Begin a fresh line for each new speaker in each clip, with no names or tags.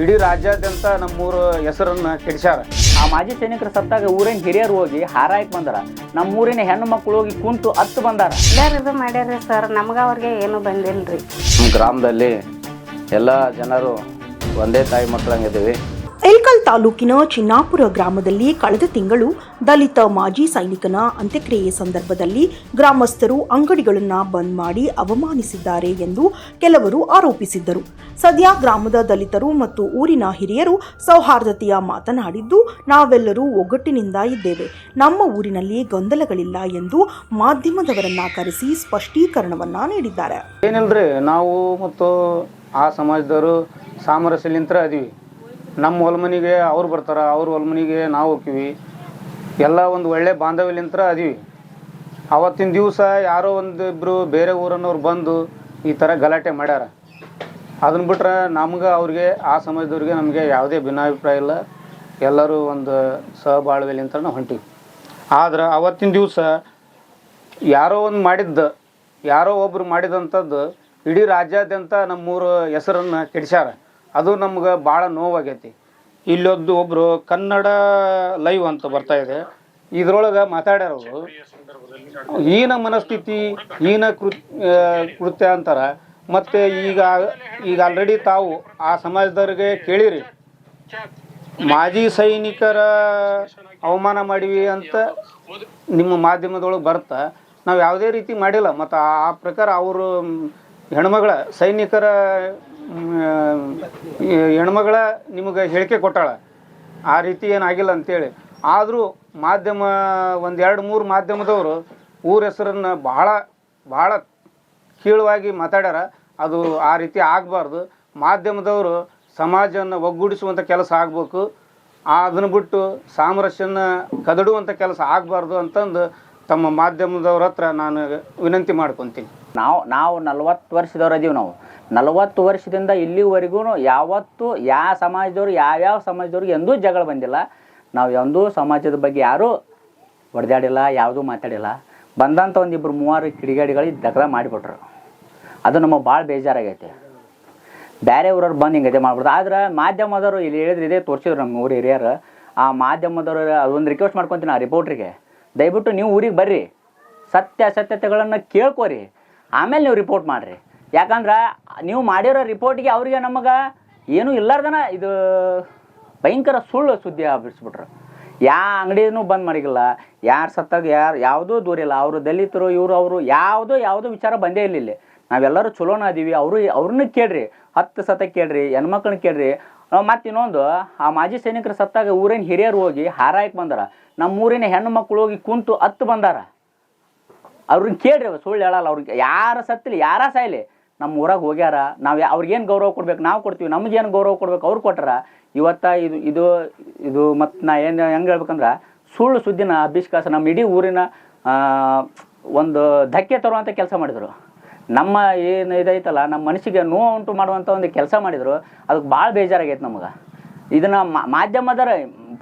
ಇಡೀ ರಾಜ್ಯಾದ್ಯಂತ ನಮ್ಮೂರ ಹೆಸರನ್ನು ಕೆಡಿಸ್ಯಾರ.
ಆ ಮಾಜಿ ಸೈನಿಕರು ಸತ್ತಾಗ ಊರಿನ ಹಿರಿಯರು ಹೋಗಿ ಹಾರಾಯಕ್ಕೆ ಬಂದಾರ. ನಮ್ಮೂರಿನ ಹೆಣ್ಣು ಮಕ್ಕಳು ಹೋಗಿ ಕುಂತು ಹತ್ತು ಬಂದಾರ.
ಇದು ಮಾಡ್ಯಾರ್ರಿ ಸರ್, ನಮ್ಗೆ ಅವ್ರಿಗೆ ಏನು ಬಂದಿಲ್ರಿ.
ನಮ್ಮ ಗ್ರಾಮದಲ್ಲಿ ಎಲ್ಲ ಜನರು ಒಂದೇ ತಾಯಿ ಮಕ್ಕಳಂಗಿದ್ದೀವಿ.
ಇಳಕಲ್ ತಾಲೂಕಿನ ಚಿನ್ನಾಪುರ ಗ್ರಾಮದಲ್ಲಿ ಕಳೆದ ತಿಂಗಳು ದಲಿತ ಮಾಜಿ ಸೈನಿಕನ ಅಂತ್ಯಕ್ರಿಯೆ ಸಂದರ್ಭದಲ್ಲಿ ಗ್ರಾಮಸ್ಥರು ಅಂಗಡಿಗಳನ್ನು ಬಂದ್ ಮಾಡಿ ಅವಮಾನಿಸಿದ್ದಾರೆ ಎಂದು ಕೆಲವರು ಆರೋಪಿಸಿದ್ದರು. ಸದ್ಯ ಗ್ರಾಮದ ದಲಿತರು ಮತ್ತು ಊರಿನ ಹಿರಿಯರು ಸೌಹಾರ್ದತೆಯ ಮಾತನಾಡಿದ್ದು, ನಾವೆಲ್ಲರೂ ಒಗ್ಗಟ್ಟಿನಿಂದ ಇದ್ದೇವೆ, ನಮ್ಮ ಊರಿನಲ್ಲಿ ಗೊಂದಲಗಳಿಲ್ಲ ಎಂದು ಮಾಧ್ಯಮದವರನ್ನ ಕರೆಸಿ ಸ್ಪಷ್ಟೀಕರಣವನ್ನ ನೀಡಿದ್ದಾರೆ.
ಏನಿಲ್ರಿ, ನಾವು ಮತ್ತು ಆ ಸಮಾಜದವರು ಸಾಮರಸ್ಯಲಿಂತ್ರ ಅದೀವಿ. ನಮ್ಮ ಹೊಲಮನಿಗೆ ಅವ್ರು ಬರ್ತಾರೆ, ಅವ್ರ ಹೊಲಮನಿಗೆ ನಾವು ಹೋಗ್ತೀವಿ. ಎಲ್ಲ ಒಂದು ಒಳ್ಳೆ ಬಾಂಧವ್ಯಲಿಂತ್ರ ಅದೀವಿ. ಆವತ್ತಿನ ದಿವಸ ಯಾರೋ ಒಂದಿಬ್ಬರು ಬೇರೆ ಊರನ್ನವ್ರು ಬಂದು ಈ ಥರ ಗಲಾಟೆ ಮಾಡ್ಯಾರ. ಅದನ್ನ ಬಿಟ್ರೆ ನಮ್ಗೆ ಅವ್ರಿಗೆ ಆ ಸಮಾಜದವ್ರಿಗೆ ನಮಗೆ ಯಾವುದೇ ಭಿನ್ನಾಭಿಪ್ರಾಯ ಇಲ್ಲ. ಎಲ್ಲರೂ ಒಂದು ಸಹಬಾಳ್ವೆಲಿಂತ್ರ ನಾವು ಹೊಂಟೀವಿ. ಆದ್ರೆ ಆವತ್ತಿನ ದಿವಸ ಯಾರೋ ಒಬ್ರು ಮಾಡಿದಂಥದ್ದು ಇಡೀ ರಾಜ್ಯಾದ್ಯಂತ ನಮ್ಮೂರ ಹೆಸರನ್ನು ಕೆಡಿಸ್ಯಾರ. ಅದು ನಮ್ಗೆ ಭಾಳ ನೋವಾಗೈತಿ. ಇಲ್ಲೊಂದು ಒಬ್ಬರು ಕನ್ನಡ ಲೈವ್ ಅಂತ ಬರ್ತಾ ಇದೆ, ಇದ್ರೊಳಗೆ ಮಾತಾಡ್ಯಾರ ಅವರು. ಹೀನ ಮನಸ್ಥಿತಿ, ಹೀನ ಕೃತ್ಯ ಅಂತಾರೆ. ಮತ್ತು ಈಗ ಆಲ್ರೆಡಿ ತಾವು ಆ ಸಮಾಜದವ್ರಿಗೆ ಕೇಳಿರಿ, ಮಾಜಿ ಸೈನಿಕರ ಅವಮಾನ ಮಾಡಿವಿ ಅಂತ ನಿಮ್ಮ ಮಾಧ್ಯಮದೊಳಗೆ ಬರ್ತಾ. ನಾವು ಯಾವುದೇ ರೀತಿ ಮಾಡಿಲ್ಲ. ಮತ್ತು ಆ ಪ್ರಕಾರ ಅವರು ಹೆಣ್ಮಗಳ ನಿಮಗೆ ಹೇಳಿಕೆ ಕೊಟ್ಟಾಳ, ಆ ರೀತಿ ಏನಾಗಿಲ್ಲ ಅಂತೇಳಿ. ಆದರೂ ಮಾಧ್ಯಮ ಒಂದು 2-3 ಮಾಧ್ಯಮದವರು ಊರ ಹೆಸರನ್ನು ಭಾಳ ಕೀಳವಾಗಿ ಮಾತಾಡ್ಯಾರ. ಅದು ಆ ರೀತಿ ಆಗಬಾರ್ದು. ಮಾಧ್ಯಮದವರು ಸಮಾಜವನ್ನು ಒಗ್ಗೂಡಿಸುವಂಥ ಕೆಲಸ ಆಗಬೇಕು. ಅದನ್ನು ಬಿಟ್ಟು ಸಾಮರಸ್ಯನ ಕದಡುವಂಥ ಕೆಲಸ ಆಗಬಾರ್ದು ಅಂತಂದು ತಮ್ಮ ಮಾಧ್ಯಮದವ್ರ ಹತ್ರ ನಾನು ವಿನಂತಿ ಮಾಡ್ಕೊತೀನಿ.
ನಾವು 40 ವರ್ಷದವ್ರು ಅದೀವಿ. ನಾವು 40 ವರ್ಷದಿಂದ ಇಲ್ಲಿವರೆಗೂ ಯಾವತ್ತೂ ಯಾವ ಸಮಾಜದವ್ರು ಯಾವ್ಯಾವ ಸಮಾಜದವ್ರಿಗೆ ಎಂದೂ ಜಗಳ ಬಂದಿಲ್ಲ. ನಾವು ಎಂದೂ ಸಮಾಜದ ಬಗ್ಗೆ ಯಾರೂ ಹೊಡೆದಾಡಿಲ್ಲ, ಯಾವುದೂ ಮಾತಾಡಿಲ್ಲ. ಬಂದಂಥ ಒಂದಿಬ್ಬರು 3 ಕಿಡಿಗಾಡಿಗಳಿಗೆ ದಗದ ಮಾಡಿಬಿಟ್ರು. ಅದು ನಮಗೆ ಭಾಳ ಬೇಜಾರಾಗೈತೆ. ಬೇರೆ ಊರವ್ರು ಬಂದು ಹಿಂಗತೆ ಮಾಡ್ಬಿಡ್ದು. ಆದ್ರೆ ಮಾಧ್ಯಮದವರು ಇಲ್ಲಿ ಹೇಳಿದ್ರೆ ಇದೇ ತೋರಿಸಿದ್ರು ನಮ್ಮ ಊರು ಹಿರಿಯರು. ಆ ಮಾಧ್ಯಮದವರು ಅದೊಂದು ರಿಕ್ವೆಸ್ಟ್ ಮಾಡ್ಕೊತೀನಿ ಆ ರಿಪೋರ್ಟ್ರಿಗೆ, ದಯವಿಟ್ಟು ನೀವು ಊರಿಗೆ ಬರ್ರಿ, ಸತ್ಯತೆಗಳನ್ನು ಕೇಳ್ಕೊರಿ, ಆಮೇಲೆ ನೀವು ರಿಪೋರ್ಟ್ ಮಾಡಿರಿ. ಯಾಕಂದ್ರೆ ನೀವು ಮಾಡಿರೋ ರಿಪೋರ್ಟಿಗೆ ಅವ್ರಿಗೆ ನಮಗೆ ಏನೂ ಇಲ್ಲಾರ್ದನ ಇದು ಭಯಂಕರ ಸುಳ್ಳು ಸುದ್ದಿ ಬಿಡಿಸ್ಬಿಟ್ರು. ಅಂಗಡಿನೂ ಬಂದ್ ಮಾಡಿಲ್ಲ, ಯಾರು ಸತ್ತಾಗ ಯಾವುದೂ ದೂರಿಲ್ಲ. ಅವರು ದಲಿತರು ಅವರು ಯಾವುದೋ ವಿಚಾರ ಬಂದೇ ಇಲ್ಲ. ಇಲ್ಲಿ ನಾವೆಲ್ಲರೂ ಚಲೋನ ಅದೀವಿ. ಅವ್ರನ್ನ ಕೇಳ್ರಿ, 10 ಸತ ಕೇಳ್ರಿ, ಹೆಣ್ಮಕ್ಳನ್ನ ಕೇಳ್ರಿ. ಮತ್ತು ಇನ್ನೊಂದು, ಆ ಮಾಜಿ ಸೈನಿಕರು ಸತ್ತಾಗ ಊರಿನ ಹಿರಿಯರು ಹೋಗಿ ಹಾರಾಯಕ್ಕೆ ಬಂದಾರ. ನಮ್ಮೂರಿನ ಹೆಣ್ಣು ಮಕ್ಕಳು ಹೋಗಿ ಕುಂತು 10 ಬಂದಾರ. ಅವ್ರನ್ನ ಕೇಳ್ರಿ, ಸುಳ್ಳು ಹೇಳಲ್ಲ. ಅವ್ರಿಗೆ ಯಾರು ಸತ್ತಲಿ ಯಾರ ಸಾಯ್ಲಿ ನಮ್ಮ ಊರಾಗ ಹೋಗ್ಯಾರ. ನಾವು ಅವ್ರಿಗೇನು ಗೌರವ ಕೊಡ್ಬೇಕು ನಾವು ಕೊಡ್ತೀವಿ, ನಮಗೇನು ಗೌರವ ಕೊಡ್ಬೇಕು ಅವ್ರು ಕೊಟ್ಟಾರ. ಇವತ್ತ ಇದು ಮತ್ತು ನಾ ಏನು ಹೆಂಗೆ ಹೇಳ್ಬೇಕಂದ್ರೆ ಸುಳ್ಳು ಸುದ್ದಿನ ಅಭಿಷ್ಕಾಸ ನಮ್ಮ ಇಡೀ ಊರಿನ ಒಂದು ಧಕ್ಕೆ ತರುವಂಥ ಕೆಲಸ ಮಾಡಿದರು. ನಮ್ಮ ಏನು ಇದೈತಲ್ಲ, ನಮ್ಮ ಮನಸ್ಸಿಗೆ ನೋವು ಉಂಟು ಮಾಡುವಂಥ ಒಂದು ಕೆಲಸ ಮಾಡಿದರು. ಅದಕ್ಕೆ ಭಾಳ ಬೇಜಾರಾಗೈತೆ ನಮಗೆ. ಇದನ್ನು ಮಾಧ್ಯಮದವ್ರು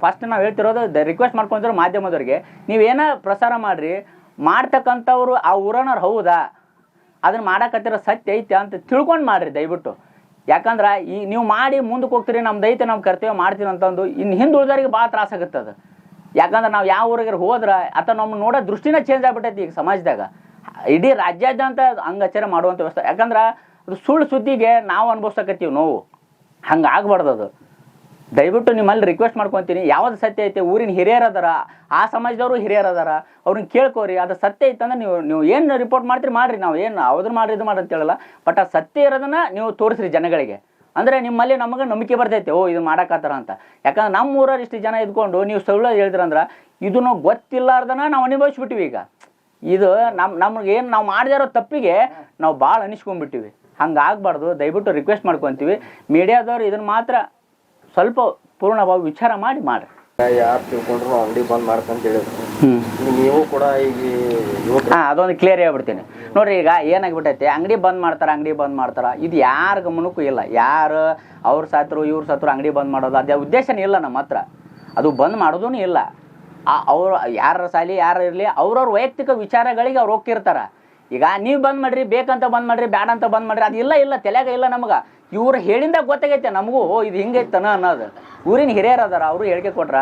ಫಸ್ಟ್ ನಾವು ಹೇಳ್ತಿರೋದು, ರಿಕ್ವೆಸ್ಟ್ ಮಾಡ್ಕೊಂಡ್ರೆ ಮಾಧ್ಯಮದವ್ರಿಗೆ, ನೀವೇನ ಪ್ರಸಾರ ಮಾಡಿರಿ, ಮಾಡ್ತಕ್ಕಂಥವ್ರು ಆ ಊರನವ್ರು ಹೌದಾ, ಅದನ್ನು ಮಾಡಕತ್ತಿರೋ ಸತ್ಯ ಐತೆ ಅಂತ ತಿಳ್ಕೊಂಡು ಮಾಡಿರಿ ದಯವಿಟ್ಟು. ಯಾಕಂದ್ರೆ ನೀವು ಮಾಡಿ ಮುಂದಕ್ಕೆ ಹೋಗ್ತೀರಿ, ನಮ್ದು ಐತೆ, ನಮ್ಮ ಕರ್ತವ್ಯ ಮಾಡ್ತೀವಿ ಅಂತಂದು ಇನ್ನು ಹಿಂದೆ ಉಳಿದವ್ರಿಗೆ ಭಾಳ ತ್ರಾಸ ಆಗುತ್ತೆ ಅದು. ಯಾಕಂದ್ರೆ ನಾವು ಯಾವ ಊರಿಗೆ ಹೋದ್ರೆ ಅಥವಾ ನಮ್ಮ ನೋಡೋ ದೃಷ್ಟಿನೇ ಚೇಂಜ್ ಆಗ್ಬಿಟ್ಟೈತಿ ಈಗ ಸಮಾಜದಾಗ. ಇಡೀ ರಾಜ್ಯಾದ್ಯಂತ ಹಂಗಾಚಾರ ಮಾಡುವಂಥ ವ್ಯವಸ್ಥೆ. ಯಾಕಂದ್ರೆ ಅದು ಸುಳ್ಳು ಸುದ್ದಿಗೆ ನಾವು ಅನುಭವಿಸಕತ್ತೀವಿ ನೋವು. ಹಂಗೆ ಆಗ್ಬಾರ್ದು ಅದು. ದಯವಿಟ್ಟು ನಿಮ್ಮಲ್ಲಿ ರಿಕ್ವೆಸ್ಟ್ ಮಾಡ್ಕೊತೀನಿ, ಯಾವ್ದು ಸತ್ಯ ಐತೆ, ಊರಿನ ಹಿರಿಯರು ಅದಾರ, ಆ ಸಮಾಜದವರು ಹಿರಿಯರು ಅದಾರ, ಅವ್ರನ್ನ ಕೇಳ್ಕೋರಿ. ಅದು ಸತ್ಯ ಐತಂದ್ರೆ ನೀವು ಏನು ರಿಪೋರ್ಟ್ ಮಾಡ್ತೀರಿ ಮಾಡಿರಿ, ನಾವು ಏನು ಅವ್ರನ್ನ ಮಾಡ್ರಿ ಇದು ಮಾಡಿ ಅಂತ ಹೇಳಲ್ಲ. ಬಟ್ ಆ ಸತ್ಯ ಇರೋದನ್ನ ನೀವು ತೋರಿಸ್ರಿ ಜನಗಳಿಗೆ. ಅಂದರೆ ನಿಮ್ಮಲ್ಲಿ ನಮಗೆ ನಂಬಿಕೆ ಬರ್ತೈತೆ, ಓ ಇದು ಮಾಡಕತ್ತಾರ ಅಂತ. ಯಾಕಂದ್ರೆ ನಮ್ಮ ಊರವ್ರು ಇಷ್ಟು ಜನ ಇದ್ಕೊಂಡು ನೀವು ಸುಳ್ಳು ಹೇಳಿದ್ರಂದ್ರೆ ಇದನ್ನು ಗೊತ್ತಿಲ್ಲಾರ್ದನ ನಾವು ಅನುಭವಿಸ್ಬಿಟ್ಟಿವಿ. ಈಗ ಇದು ನಮಗೇನು ನಾವು ಮಾಡದೇ ಇರೋ ತಪ್ಪಿಗೆ ನಾವು ಭಾಳ ಅನಿಸ್ಕೊಂಡ್ಬಿಟ್ಟಿವಿ. ಹಂಗೆ ಆಗ್ಬಾರ್ದು. ದಯವಿಟ್ಟು ರಿಕ್ವೆಸ್ಟ್ ಮಾಡ್ಕೊತೀವಿ, ಮೀಡಿಯಾದವ್ರು ಇದನ್ನು ಮಾತ್ರ ಸ್ವಲ್ಪ ಪೂರ್ಣವಾಗಿ ವಿಚಾರ ಮಾಡಿ ಮಾಡ್ರಿ.
ಯಾರು ತಿಳ್ಕೊಂಡ್ರು ಅಂಗಡಿ ಬಂದ್ ಮಾಡ್ತಂತ ಹೇಳಿದ್ರು. ನೀವು ಕೂಡ ಈಗ
ಅದೊಂದು ಕ್ಲಿಯರ್ ಹೇಳ್ಬಿಡ್ತೀನಿ ನೋಡ್ರಿ. ಈಗ ಏನಾಗ್ಬಿಟ್ಟೈತೆ, ಅಂಗಡಿ ಬಂದ್ ಮಾಡ್ತಾರ, ಇದು ಯಾರ ಗಮನಕ್ಕೂ ಇಲ್ಲ. ಯಾರು ಅವ್ರು ಸಾತ್ರು ಇವ್ರು ಸಾತ್ರು ಅಂಗಡಿ ಬಂದ್ ಮಾಡೋದು ಅದೇ ಉದ್ದೇಶನೇ ಇಲ್ಲ ನಮ್ಮ ಹತ್ರ. ಅದು ಬಂದ್ ಮಾಡೋದೂ ಇಲ್ಲ. ಅವ್ರು ಯಾರ ಸಾಲಿ ಯಾರು ಇರಲಿ ಅವ್ರವ್ರ ವೈಯಕ್ತಿಕ ವಿಚಾರಗಳಿಗೆ ಅವ್ರು ಹೋಗ್ತಿರ್ತಾರ. ಈಗ ನೀವು ಬಂದ್ ಮಾಡ್ರಿ, ಬೇಕಂತ ಬಂದ್ ಮಾಡ್ರಿ, ಬ್ಯಾಡ ಅಂತ ಬಂದ್ ಮಾಡ್ರಿ, ಅದು ಇಲ್ಲ ತಲೆಯಾಗ ಇಲ್ಲ ನಮ್ಗೆ. ಇವ್ರು ಹೇಳಿಂದ ಗೊತ್ತಾಗೈತೆ ನಮಗೂ ಇದು ಹಿಂಗೈತನ ಅನ್ನೋದು. ಊರಿನ ಹಿರಿಯರು ಅದಾರ, ಅವರು ಹೇಳಿಕೆ ಕೊಟ್ರ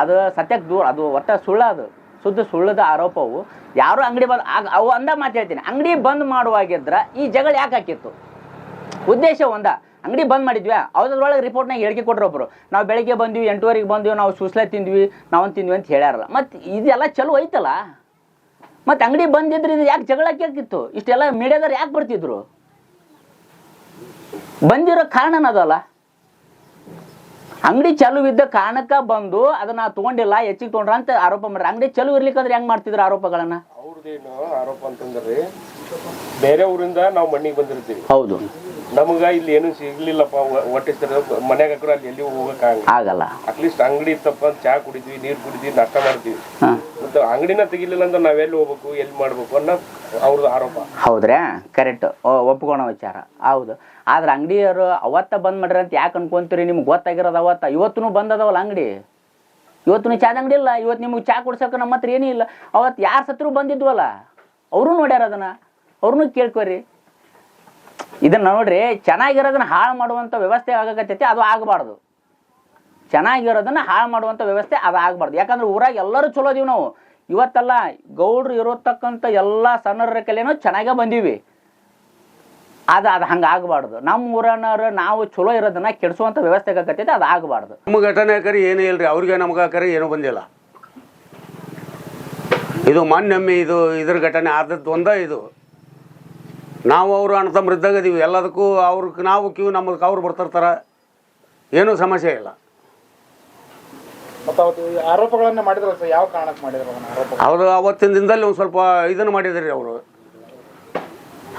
ಅದು ಸತ್ಯಕ್ಕೆ ದೂರ, ಅದು ಒಟ್ಟ ಸುಳ್ಳು, ಅದು ಶುದ್ಧ ಸುಳ್ಳದ ಆರೋಪವು. ಯಾರು ಅಂಗಡಿ ಬಂದು ಅವು ಅಂದ ಮಾತು ಹೇಳ್ತೀನಿ, ಅಂಗಡಿ ಬಂದ್ ಮಾಡುವಾಗಿದ್ರ ಈ ಜಗಳ ಯಾಕೆ ಹಾಕಿತ್ತು? ಉದ್ದೇಶ ಒಂದ, ಅಂಗಡಿ ಬಂದ್ ಮಾಡಿದ್ವಿ, ಅದ್ರೊಳಗೆ ರಿಪೋರ್ಟ್ನಾಗ ಹೇಳಿಕೆ ಕೊಟ್ರು ಒಬ್ರು, ನಾವು ಬೆಳಗ್ಗೆ ಬಂದ್ವಿ 8:30 ಬಂದ್ವಿ, ನಾವು ಸುಸ್ಲೆ ತಿಂದ್ವಿ, ನಾವು ತಿಂದ್ವಿ ಅಂತ ಹೇಳ್ಯಾರಲ್ಲ. ಮತ್ತು ಇದೆಲ್ಲ ಚಲೋ ಐತಲ್ಲ, ಮತ್ತು ಅಂಗಡಿ ಬಂದಿದ್ರೆ ಇದು ಯಾಕೆ ಜಗಳ ಹಾಕಿತ್ತು? ಇಷ್ಟೆಲ್ಲ ಮೀಡಿಯಾದವ್ರು ಯಾಕೆ ಬರ್ತಿದ್ರು? ಬಂದಿರೋ ಕಾರಣ ಅದಲ್ಲ, ಅಂಗಡಿ ಚಲು ಇದ್ದ ಕಾರಣಕ್ಕ ಬಂದು ಅದನ್ನ ತಗೊಂಡಿಲ್ಲ, ಹೆಚ್ಚಿಗೆ ತೊಗೊಂಡ್ರ ಅಂತ ಆರೋಪ ಮಾಡ್ರಿ. ಅಂಗಡಿ ಚಲು ಇರ್ಲಿಕ್ಕಂದ್ರೆ ಹೆಂಗ್ ಮಾಡ್ತಿದ್ರು ಆರೋಪಗಳನ್ನ?
ಅವ್ರದ್ದೇನು ಆರೋಪ ಅಂತಂದ್ರಿ, ಬೇರೆ ಊರಿಂದ ನಾವು ಮಣ್ಣಿಗೆ ಬಂದಿರ್ತೀವಿ,
ಹೌದು,
ನಮಗ ಇಲ್ಲಿ ಏನು ಸಿಗ್ಲಿಲ್ಲಪ್ಪ, ಹೊಟ್ಟೆ ಮನ್ಯಾಗ ಹಾಕ್ರ ಅಲ್ಲಿ ಎಲ್ಲಿ ಹೋಗಕ್
ಆಗಲ್ಲ.
ಅಟ್ಲೀಸ್ಟ್ ಅಂಗಡಿ ಇತ್ತಪ್ಪ ಚಾ ಕುಡಿದ್ವಿ, ನೀರ್ ಕುಡಿದ್ವಿ, ನಾಷ್ಟ ಮಾಡ್ತೀವಿ. ಮತ್ತೆ ಅಂಗಡಿನ ತೆಗಿಲಿಲ್ಲ ಅಂದ್ರೆ ನಾವೆಲ್ಲಿ ಹೋಗ್ಬೇಕು, ಎಲ್ಲಿ ಮಾಡ್ಬೇಕು ಅನ್ನೋ ಅವ್ರದ್ದು ಆರೋಪ.
ಹೌದ್ರಾ? ಕರೆಕ್ಟ್, ಒಪ್ಕೊಳೋ ವಿಚಾರ ಹೌದು. ಆದ್ರೆ ಅಂಗಡಿಯವರು ಅವತ್ತ ಬಂದ್ ಮಾಡ್ರಿ ಅಂತ ಯಾಕೆ ಅನ್ಕೊಂತೀರಿ? ನಿಮ್ಗೆ ಗೊತ್ತಾಗಿರೋದು ಅವತ್ತ. ಇವತ್ತು ಬಂದ್ ಅದಾವಲ್ಲ ಅಂಗಡಿ, ಇವತ್ತು ಚಾದ ಅಂಗಡಿ ಇಲ್ಲ, ಇವತ್ತು ನಿಮ್ಗೆ ಚಾ ಕುಡ್ಸಕ್ಕೆ ನಮ್ಮ ಹತ್ರ ಏನೂ ಇಲ್ಲ. ಅವತ್ತು ಯಾರು ಸತ್ರು ಬಂದಿದ್ವಲ್ಲ, ಅವರು ನೋಡ್ಯಾರ ಅದನ್ನ, ಅವ್ರನ್ನೂ ಕೇಳ್ಕೊರಿ. ಇದನ್ನ ನೋಡ್ರಿ, ಚೆನ್ನಾಗಿರೋದನ್ನ ಹಾಳು ಮಾಡುವಂಥ ವ್ಯವಸ್ಥೆ ಆಗಕತ್ತೈತಿ, ಅದು ಆಗಬಾರ್ದು. ಚೆನ್ನಾಗಿರೋದನ್ನ ಹಾಳು ಮಾಡುವಂಥ ವ್ಯವಸ್ಥೆ ಅದು ಆಗಬಾರ್ದು. ಯಾಕಂದ್ರೆ ಊರಾಗ ಎಲ್ಲರೂ ಚಲೋ ಇದೀವಿ ನಾವು. ಇವತ್ತೆಲ್ಲ ಗೌಡ್ರು ಇರೋತಕ್ಕಂಥ ಎಲ್ಲ ಸಣ್ಣರ ಕಲೆನೂ ಚೆನ್ನಾಗೇ ಬಂದೀವಿ. ಅದು ಹಂಗೆ ಆಗಬಾರ್ದು. ನಮ್ಮ ಊರನ್ನವ್ರು ನಾವು ಚಲೋ ಇರೋದನ್ನ ಕೆಡಿಸುವಂಥ ವ್ಯವಸ್ಥೆ ಆಗಕತ್ತೈತಿ, ಅದು ಆಗಬಾರ್ದು.
ನಮ್ಮ ಘಟನೆ ಕರಿ ಏನೂ ಇಲ್ರಿ, ಅವ್ರಿಗೆ ನಮ್ಗೆ ಕರಿ ಏನೂ ಬಂದಿಲ್ಲ. ಇದು ಮಾನ್ಯಮ್ಮಿ ಇದ್ರ ಘಟನೆ ಆದದ್ದು ಒಂದ. ಇದು ನಾವು ಅವರು ಅಣ್ಣ ತಮ್ಮರಿದ್ದಾಗ ಇದೀವಿ, ಎಲ್ಲದಕ್ಕೂ ಅವ್ರಿಗೆ ನಾವು ಕ್ಯೂ ನಮ್ಮದಕ್ಕೆ ಅವ್ರು ಬರ್ತಿರ್ತಾರ, ಏನೂ ಸಮಸ್ಯೆ ಇಲ್ಲ.
ಮತ್ತು ಅವತ್ತು ಆರೋಪಗಳನ್ನ ಮಾಡಿದ್ರಲ್ಲ ಸರ್, ಯಾವ ಕಾರಣಕ್ಕೆ ಮಾಡಿದ್ರು ಆರೋಪ?
ಅವರು ಅವತ್ತಿನ ದಿನದಲ್ಲಿ ಒಂದು ಸ್ವಲ್ಪ ಇದನ್ನು ಮಾಡಿದ್ರಿ, ಅವರು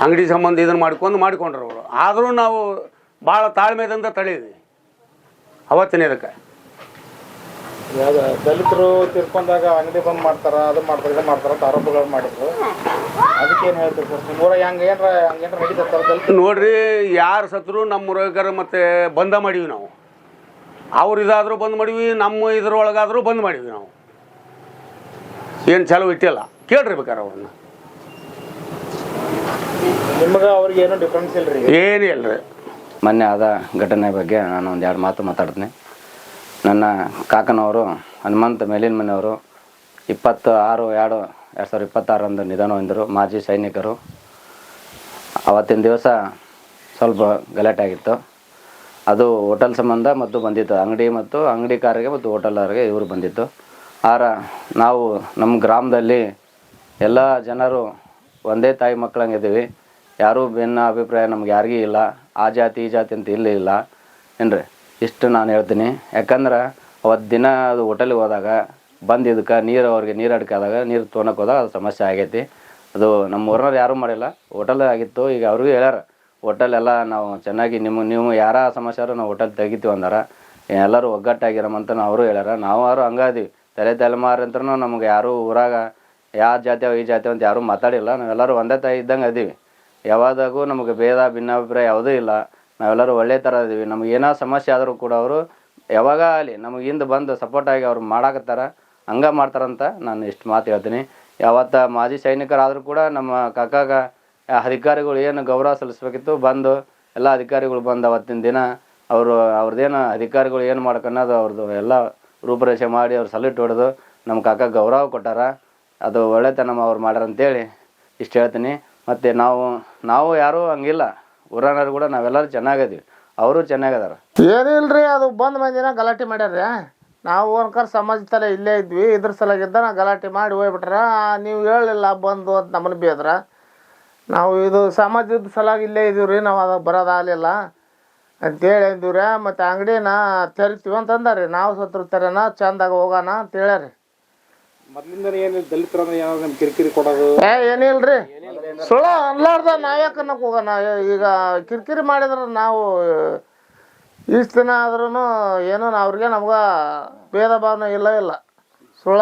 ಅಂಗಡಿ ಸಂಬಂಧ ಇದನ್ನು ಮಾಡಿಕೊಂಡ್ರು ಅವರು. ಆದರೂ ನಾವು ಭಾಳ ತಾಳ್ಮೆದಿಂದ ತಳೀವಿ ಅವತ್ತಿನ ಇದಕ್ಕೆ.
ಯಾವ್ದು ದಲಿತರು ತಿರ್ಕೊಂಡಾಗ ಅಂಗಡಿ ಬಂದ್ ಮಾಡ್ತಾರ, ಅದು ಮಾಡ್ತಾರೆ, ಇದು ಮಾಡ್ತಾರ ಅಂತ ಆರೋಪಗಳು ಮಾಡಿದ್ರು. ಅದಕ್ಕೇನು ಹೇಳ್ತೀರಿ ಸರ್? ನಿಮ್ಮ ಊರಾಗ ಹಂಗೇನ್ರ ನಡೀತಾರೆ ದಲಿತರು?
ನೋಡ್ರಿ, ಯಾರು ಸತ್ರು ನಮ್ಮ ಊರಾಗಾರ ಮತ್ತೆ ಬಂದ ಮಾಡೀವಿ ನಾವು. ಅವ್ರು ಇದಾದರೂ ಬಂದ್ ಮಾಡೀವಿ, ನಮ್ಮ ಇದ್ರೊಳಗಾದರೂ ಬಂದ್ ಮಾಡೀವಿ ನಾವು. ಏನು ಚಲೋ ಇಟ್ಟಿಲ್ಲ, ಕೇಳ್ರಿ ಬೇಕಾರೆ ಅವ್ರನ್ನ.
ನಿಮ್ಗೆ ಅವ್ರಿಗೆ ಏನೋ ಡಿಫ್ರೆನ್ಸ್ ಇಲ್ರಿ?
ಏನೂ ಇಲ್ರಿ.
ಮೊನ್ನೆ ಆದ ಘಟನೆ ಬಗ್ಗೆ ನಾನು ಒಂದೆರಡು ಮಾತು ಮಾತಾಡ್ತೀನಿ. ನನ್ನ ಕಾಕನವರು ಹನುಮಂತ ಮೇಲಿನ ಮನೆಯವರು 26/2/2026 ನಿಧನ ಹೊಂದರು. ಮಾಜಿ ಸೈನಿಕರು. ಅವತ್ತಿನ ದಿವಸ ಸ್ವಲ್ಪ ಗಲಾಟೆ ಆಗಿತ್ತು. ಅದು ಹೋಟೆಲ್ ಸಂಬಂಧ ಮತ್ತು ಬಂದಿತ್ತು, ಅಂಗಡಿ ಮತ್ತು ಅಂಗಡಿಕಾರರಿಗೆ ಮತ್ತು ಹೋಟೆಲರಿಗೆ ಇವರು ಬಂದಿತ್ತು. ಆದ್ರೆ ನಾವು ನಮ್ಮ ಗ್ರಾಮದಲ್ಲಿ ಎಲ್ಲ ಜನರು ಒಂದೇ ತಾಯಿ ಮಕ್ಕಳಂಗಿದ್ದೀವಿ. ಯಾರೂ ಭಿನ್ನ ಅಭಿಪ್ರಾಯ ನಮ್ಗೆ ಯಾರಿಗೂ ಇಲ್ಲ. ಆ ಜಾತಿ ಈ ಜಾತಿ ಅಂತ ಇಲ್ಲ ಏನ್ರಿ, ಇಷ್ಟು ನಾನು ಹೇಳ್ತೀನಿ. ಯಾಕಂದ್ರೆ ಅವತ್ತು ದಿನ ಅದು ಹೋಟೆಲಿಗೆ ಹೋದಾಗ ಬಂದಿದ್ದಕ್ಕೆ ಅವ್ರಿಗೆ ನೀರು ಅಡ್ಕಾದಾಗ ನೀರು ತೊಗೊಳಕ್ಕೆ ಹೋದಾಗ ಅದು ಸಮಸ್ಯೆ ಆಗೈತಿ. ಅದು ನಮ್ಮ ಊರಿನವ್ರು ಯಾರೂ ಮಾಡಿಲ್ಲ, ಹೋಟೆಲ್ ಆಗಿತ್ತು. ಈಗ ಅವ್ರಿಗೂ ಹೇಳ್ಯಾರ, ಹೋಟೆಲ್ ಎಲ್ಲ ನಾವು ಚೆನ್ನಾಗಿ ನೀವು ಯಾರ ಸಮಸ್ಯೆ ನಾವು ಹೋಟೆಲ್ ತೆಗಿತೀವಿ ಅಂದಾರ. ಎಲ್ಲರೂ ಒಗ್ಗಟ್ಟಾಗಿರಮಂತ ಅವರು ಹೇಳ್ಯಾರ. ನಾವು ಹಂಗಾದೀವಿ, ತಲೆಮಾರಂತ್ರನೂ ನಮ್ಗೆ ಯಾರೂ ಊರಾಗ ಯಾವ ಜಾತಿ ಈ ಜಾತಿ ಅಂತ ಯಾರೂ ಮಾತಾಡಿಲ್ಲ. ನಾವೆಲ್ಲರೂ ಒಂದೇ ತಾಯಿ ಇದ್ದಂಗೆ ಅದೀವಿ. ಯಾವಾದಾಗೂ ನಮಗೆ ಭೇದ ಭಿನ್ನಾಭಿಪ್ರಾಯ ಯಾವುದೂ ಇಲ್ಲ. ನಾವೆಲ್ಲರೂ ಒಳ್ಳೆ ಥರ ಇದೀವಿ. ನಮ್ಗೆ ಏನೋ ಸಮಸ್ಯೆ ಆದರೂ ಕೂಡ ಅವರು ಯಾವಾಗ ಆಗಲಿ ನಮಗೆ ಹಿಂದೆ ಬಂದು ಸಪೋರ್ಟಾಗಿ ಅವ್ರು ಮಾಡಾಕತ್ತಾರ, ಹಂಗೆ ಮಾಡ್ತಾರಂತ ನಾನು ಇಷ್ಟು ಮಾತು ಹೇಳ್ತೀನಿ. ಯಾವತ್ತ ಮಾಜಿ ಸೈನಿಕರಾದರೂ ಕೂಡ ನಮ್ಮ ಕಾಕಾಗ ಅಧಿಕಾರಿಗಳು ಏನು ಗೌರವ ಸಲ್ಲಿಸ್ಬೇಕಿತ್ತು ಬಂದು ಎಲ್ಲ ಅಧಿಕಾರಿಗಳು ಬಂದು ಅವತ್ತಿನ ದಿನ ಅವ್ರದ್ದೇನು ಅಧಿಕಾರಿಗಳು ಏನು ಮಾಡ್ಕೊನ್ನೋದು ಅವ್ರದ್ದು ಎಲ್ಲ ರೂಪರೇಷೆ ಮಾಡಿ ಅವ್ರು ಸಲ್ಯೂಟ್ ಹೊಡೆದು ನಮ್ಮ ಕಾಕ ಗೌರವ ಕೊಟ್ಟಾರ. ಅದು ಒಳ್ಳೆತನ ಅವ್ರು ಮಾಡ್ಯಾರ ಅಂತೇಳಿ ಇಷ್ಟು ಹೇಳ್ತೀನಿ. ಮತ್ತು ನಾವು ಯಾರೂ ಹಂಗಿಲ್ಲ, ಊರನವ್ರು ಕೂಡ ನಾವೆಲ್ಲರೂ ಚೆನ್ನಾಗದೀವಿ, ಅವರು ಚೆನ್ನಾಗದಾರ.
ಏನಿಲ್ರಿ, ಅದು ಬಂದ್ ಮಂದಿನ ಗಲಾಟೆ ಮಾಡ್ಯಾರ. ನಾವು ಅನ್ಕರ್ ಸಮಾಜ ತಲೆ ಇಲ್ಲೇ ಇದ್ವಿ, ಇದ್ರ ಸಲಾಗಿದ್ದ ನಾ ಗಲಾಟೆ ಮಾಡಿ ಹೋಗ್ಬಿಟ್ರ. ನೀವು ಹೇಳಿಲ್ಲ ಬಂದು ಅಂತ ನಮ್ಮನ್ನು ಬೇದ್ರ. ನಾವು ಇದು ಸಮಾಜದ ಸಲಾಗಿ ಇಲ್ಲೇ ಇದೀವಿ ರೀ, ನಾವು ಅದು ಬರೋದಾಗಲಿಲ್ಲ ಅಂತೇಳಿ ಅಂದಿವ್ರಿ. ಮತ್ತು ಅಂಗಡಿನ ತೆರಿತೀವಿ ಅಂತಂದಾರಿ. ನಾವು ಸತ್ರು ತೆರೆನ ಚಂದಾಗ ಹೋಗೋಣ ಅಂತ ಹೇಳ್ಯಾರಿ.
ಮೊದ್ಲಿಂದ ಏನು ದಲಿತರ ಕಿರಿಕಿರಿ ಕೊಡೋದು
ಏನಿಲ್ರಿ, ಸುಳ್ಳು ಅನ್ಲಾರ್ದ ನಾವ್ಯಾಕೆ ಅನ್ನಕ್ಕೆ ಹೋಗೋಣ. ಈಗ ಕಿರಿಕಿರಿ ಮಾಡಿದ್ರೆ ನಾವು ಇಷ್ಟು ದಿನ ಆದ್ರೂ ಏನೋ ಅವ್ರಿಗೆ ನಮ್ಗೆ ಭೇದ ಭಾವನೆ ಇಲ್ಲ ಸುಳ್ಳ.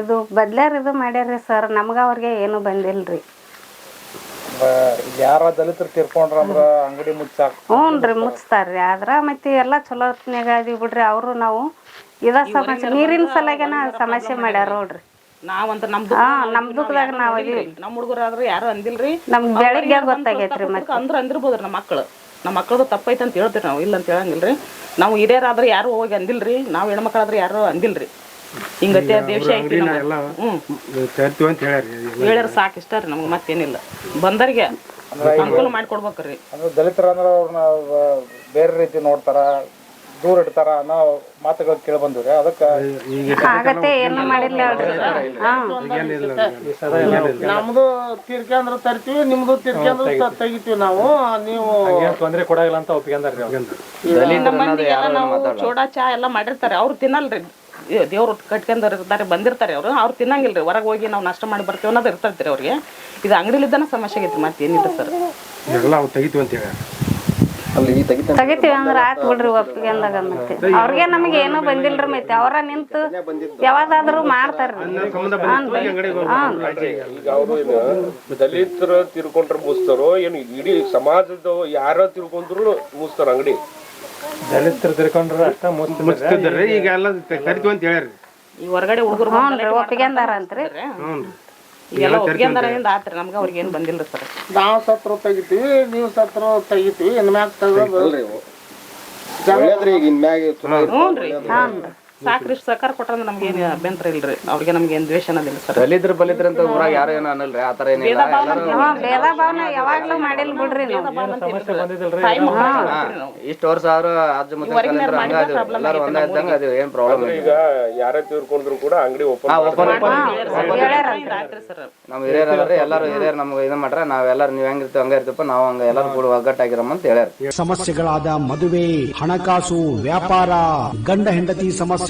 ಇದು ಬದ್ಲಾರ ಇದು ಮಾಡ್ಯಾರ್ರಿ ಸರ್, ನಮ್ಗೆ ಅವ್ರಿಗೆ ಏನು ಬಂದಿಲ್ರಿ.
ಯಾರ ದಲಿತರು ತೀರ್ಕೊಂಡ್ರ ಅಂದ್ರ ಅಂಗಡಿ ಮುಚ್ಚಾಕ
ಹ್ಞೂ ರೀ, ಮುಚ್ತಾರ್ರಿ. ಆದ್ರ ಮತ್ತೆ ಎಲ್ಲ ಚಲೋ ಹೊತ್ನ್ಯಾಗ ಅದೀವಿ ಬಿಡ್ರಿ. ಅವರು ನಾವು ಇದ ಸಮಸ್ಯೆ ನೀರಿನ ಸಲಾಗೇನ ಸಮಸ್ಯೆ ಮಾಡ್ಯಾರ ನೋಡ್ರಿ.
ನಾವಂತ ನಮ್
ದುಃಖದಾಗ ನಾವ್
ನಮ್ಮ ಹುಡುಗರಾದ್ರು ಯಾರು ಅಂದಿಲ್ರಿ.
ನಮ್ಗೆ ಬೆಳಿಗ್ಗೆ ಗೊತ್ತಾಗೈತ್ರಿ. ಮತ್ತೆ
ಅಂದಿರ್ಬೋದ್ರಿ ನಮ್ಮ ಮಕ್ಕಳು ನಮ್ಮ ಮಕ್ಕಳದು ತಪ್ಪೈತೆ ಅಂತ ಹೇಳ್ತೀವಿ ನಾವು, ಇಲ್ಲ ಅಂತ ಹೇಳಂಗಿಲ್ರಿ. ನಾವು ಹಿರಿಯರಾದ್ರೆ ಯಾರು ಹೋಗಿ ಅಂದಿಲ್ರಿ, ನಾವು ಹೆಣ್ಮಕ್ಳಾದ್ರೆ ಯಾರು ಅಂದಿಲ್ರಿ. ಹಿಂಗತ್ತೆ ದೇಶ ಹೇಳ್ಯಾರ ಸಾಕು ಇಷ್ಟ ರೀ, ನಮ್ಗೆ ಮತ್ತೇನಿಲ್ಲ. ಬಂದರಿಗೆ ಅನುಕೂಲ ಮಾಡಿಕೊಡ್ಬೇಕ್ರಿ.
ಅಂದ್ರೆ ದಲಿತರು ಅಂದ್ರೆ ಅವ್ರನ್ನ ಬೇರೆ ರೀತಿ ನೋಡ್ತಾರ, ದೂರ ಇಡ್ತಾರ ಅನ್ನೋ ಮಾತುಗಳು ಕೇಳಿ ಬಂದಿವ್ರಿ. ಅದಕ್ಕೆ
ಆಗತ್ತೆ ಏನು ಮಾಡಿಲ್ಲ
ನಮ್ದು ತೀರ್ಕೊಂಡ್ರ ತರ್ತೀವಿ, ನಿಮ್ದು ತೀರ್ಕೊಂಡ್ರ ತೆಗಿತೀವಿ ನಾವು. ನೀವು
ತೊಂದರೆ ಕೊಡಂಗಿಲ್ಲ ಅಂತ ಒಪ್ಪಿಗೆಂದಾರ್ರಿ.
ನಮ್ಮ ಮಂದಿಗೆಲ್ಲ ನಾವು ಚೋಡಾ ಚಾ ಎಲ್ಲ ಮಾಡಿರ್ತಾರೆ, ಅವ್ರು ತಿನ್ನಲ್ರಿ. ದೇವ್ರು ಕಟ್ಕೊಂಡಿರ್ತಾರೆ, ಬಂದಿರ್ತಾರೆ ಅವ್ರು ತಿನ್ನಂಗಿಲ್ರಿ. ಹೊರಗೆ ಹೋಗಿ ನಾವು ನಾಷ್ಟ ಮಾಡಿ ಬರ್ತೀವಿ ಅನ್ನೋದು ಇರ್ತೈತ್ರಿ ಅವ್ರಿಗೆ. ಇದು ಅಂಗಡಿಲಿದ್ದಾನ ಸಮಸ್ಯೆ ಆಗೈತಿ, ಮತ್ತೇನಿಲ್ಲ ಸರ್.
ತೆಗಿತೀವಿ ಅಂತ ಹೇಳಿ
ತೆಗಿತೀವಿ ಅಂದ್ರೆ ಆಯ್ತು ಬಿಡ್ರಿ ಒಪ್ಪಿಗೆ ಅಂದಾಗ. ಮತ್ತೆ ಅವ್ರಿಗೆ ನಮಗೆ ಏನೂ ಬಂದಿಲ್ರಿ, ಮತ್ತೆ ಅವರ ನಿಂತು ಯಾವಾಗಾದ್ರೂ ಮಾಡ್ತಾರ್ರಿ.
ಈಗ ಅವರು ದಲಿತರು ತಿರ್ಕೊಂಡ್ರೆ ಮುಗಿಸ್ತಾರೋ ಏನು ಇಡೀ ಸಮಾಜದ ಯಾರ ತಿರ್ಕೊಂಡ್ರು ಮುಗಿಸ್ತಾರ ಅಂಗಡಿ?
ದಲಿತರು ತಿರ್ಕೊಂಡ್ರೆ ಅಷ್ಟ ಮುಚ್ತಿದ್ರಿ. ಈಗ ಎಲ್ಲ ಕರಿತೀವಿ ಅಂತ ಹೇಳ್ರಿ.
ಈ ಹೊರಗಡೆ ಹುಡುಗರು
ಒಪ್ಪಿಗೆ ಅಂದಾರ ಅಂತ್ರಿ.
ಎಲ್ಲ ಒಪ್ಪಿಗೆಂದಾರಿಂದ ಆತ್ರಿ, ನಮ್ಗೆ ಅವ್ರಿಗೆ ಏನು ಬಂದಿಲ್ಲ ಸರ್.
ನಾವು ಸತ್ರು ತೆಗಿತೀವಿ, ನೀವು ಸತ್ರು ತೆಗಿತೀವಿ. ಇನ್ಮ್ಯಾಗ ತೆಗೋದು
ಸಾಕ್ರಿ, ಸಹಕಾರ ಕೊಟ್ರಂದ್ರೆ ನಮ್ಗೆ ಏನು ಅಭ್ಯಂತರ ಇಲ್ರಿ. ಅವ್ರಿಗೆ ನಮ್ಗೆ ಏನು ದ್ವೇಷ ಅನ್ನೋದಿಲ್ಲ ಸರ್.
ದಲಿತರ ಬಲಿದ್ರಂತ ಊರಾಗ ಯಾರು ಏನೋ ಅನ್ನಲ್ರಿ, ಆ ಥರ ಏನಿಲ್ಲ.
ಭೇದ ಭಾವನ ಯಾವಾಗ್ಲೂ ಮಾಡಿಲ್ ಬಿಡ್ರಿ ನಾವು.
ಇಷ್ಟು ವರ್ಷ ಆದ್ರೂ ಅಜ್ಜ ಮುತ್ತ ಎಲ್ಲರೂ ಒಂದೇ ಇದ್ದಂಗೆ ಅದು ಏನು ಪ್ರಾಬ್ಲಮ್ ಇಲ್ಲ.
ಈಗ ಯಾರೇ ತಿರ್ಕೊಂಡ್ರು ಕೂಡ ಅಂಗಡಿ ಓಪನ್
ನಮ್ಮ ಹಿರಿಯರಲ್ರಿ, ಎಲ್ಲರೂ ಹಿರಿಯರು ನಮ್ಗೆ ಇದನ್ನ ಮಾಡ್ರೆ ನಾವೆಲ್ಲರೂ ನೀವು ಹೆಂಗಿರ್ತೀವಿ ಹಂಗ ಇರ್ತೀವಪ್ಪ, ನಾವು ಹಂಗ ಎಲ್ಲರೂ ಕೂಡ ಒಗ್ಗಟ್ಟಾಗಿರಮ್ಮ ಅಂತ ಹೇಳ್ಯಾರ.
ಸಮಸ್ಯೆಗಳಾದ ಮದುವೆ, ಹಣಕಾಸು, ವ್ಯಾಪಾರ, ಗಂಡ ಹೆಂಡತಿ ಸಮಸ್ಯೆ,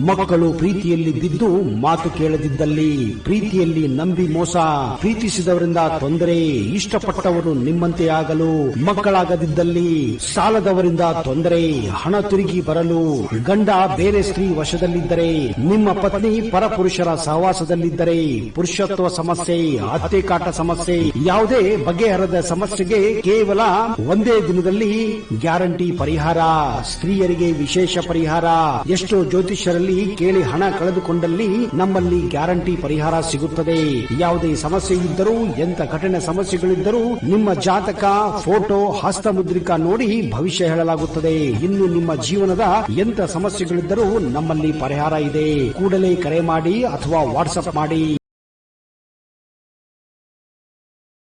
ಮಕ್ಕಳು ಪ್ರೀತಿಯಲ್ಲಿ ಬಿದ್ದು ಮಾತು ಕೇಳದಿದ್ದಲ್ಲಿ, ಪ್ರೀತಿಯಲ್ಲಿ ನಂಬಿ ಮೋಸ, ಪ್ರೀತಿಸಿದವರಿಂದ ತೊಂದರೆ, ಇಷ್ಟಪಟ್ಟವರು ನಿಮ್ಮಂತೆ ಆಗಲು ಮಕ್ಕಳಾಗದಿದ್ದಲ್ಲಿ, ಸಾಲದವರಿಂದ ತೊಂದರೆ, ಹಣ ತಿರುಗಿ ಬರಲು, ಗಂಡ ಬೇರೆ ಸ್ತ್ರೀ ವಶದಲ್ಲಿದ್ದರೆ, ನಿಮ್ಮ ಪತ್ನಿ ಪರಪುರುಷರ ಸಹವಾಸದಲ್ಲಿದ್ದರೆ, ಪುರುಷತ್ವ ಸಮಸ್ಯೆ, ಅತ್ತೆ ಕಾಟ ಸಮಸ್ಯೆ, ಯಾವುದೇ ಬಗೆಹರದ ಸಮಸ್ಯೆಗೆ ಕೇವಲ ಒಂದೇ ದಿನದಲ್ಲಿ ಗ್ಯಾರಂಟಿ ಪರಿಹಾರ. ಸ್ತ್ರೀಯರಿಗೆ ವಿಶೇಷ ಪರಿಹಾರ. ಎಷ್ಟೋ ಜ್ಯೋತಿಷ್ಯರಲ್ಲಿ ಕೇಳಿ ಹಣ ಕಳೆದುಕೊಂಡಲ್ಲಿ ನಮ್ಮಲ್ಲಿ ಗ್ಯಾರಂಟಿ ಪರಿಹಾರ ಸಿಗುತ್ತದೆ. ಯಾವುದೇ ಸಮಸ್ಯೆ ಇದ್ದರೂ, ಎಂತ ಕಠಿಣ ಸಮಸ್ಯೆಗಳಿದ್ದರೂ ನಿಮ್ಮ ಜಾತಕ, ಫೋಟೋ, ಹಸ್ತಮುದ್ರಿಕಾ ನೋಡಿ ಭವಿಷ್ಯ ಹೇಳಲಾಗುತ್ತದೆ. ಇನ್ನು ನಿಮ್ಮ ಜೀವನದ ಎಂತ ಸಮಸ್ಯೆಗಳಿದ್ದರೂ ನಮ್ಮಲ್ಲಿ ಪರಿಹಾರ ಇದೆ. ಕೂಡಲೇ ಕರೆ ಮಾಡಿ ಅಥವಾ ವಾಟ್ಸ್ಆಪ್ ಮಾಡಿ.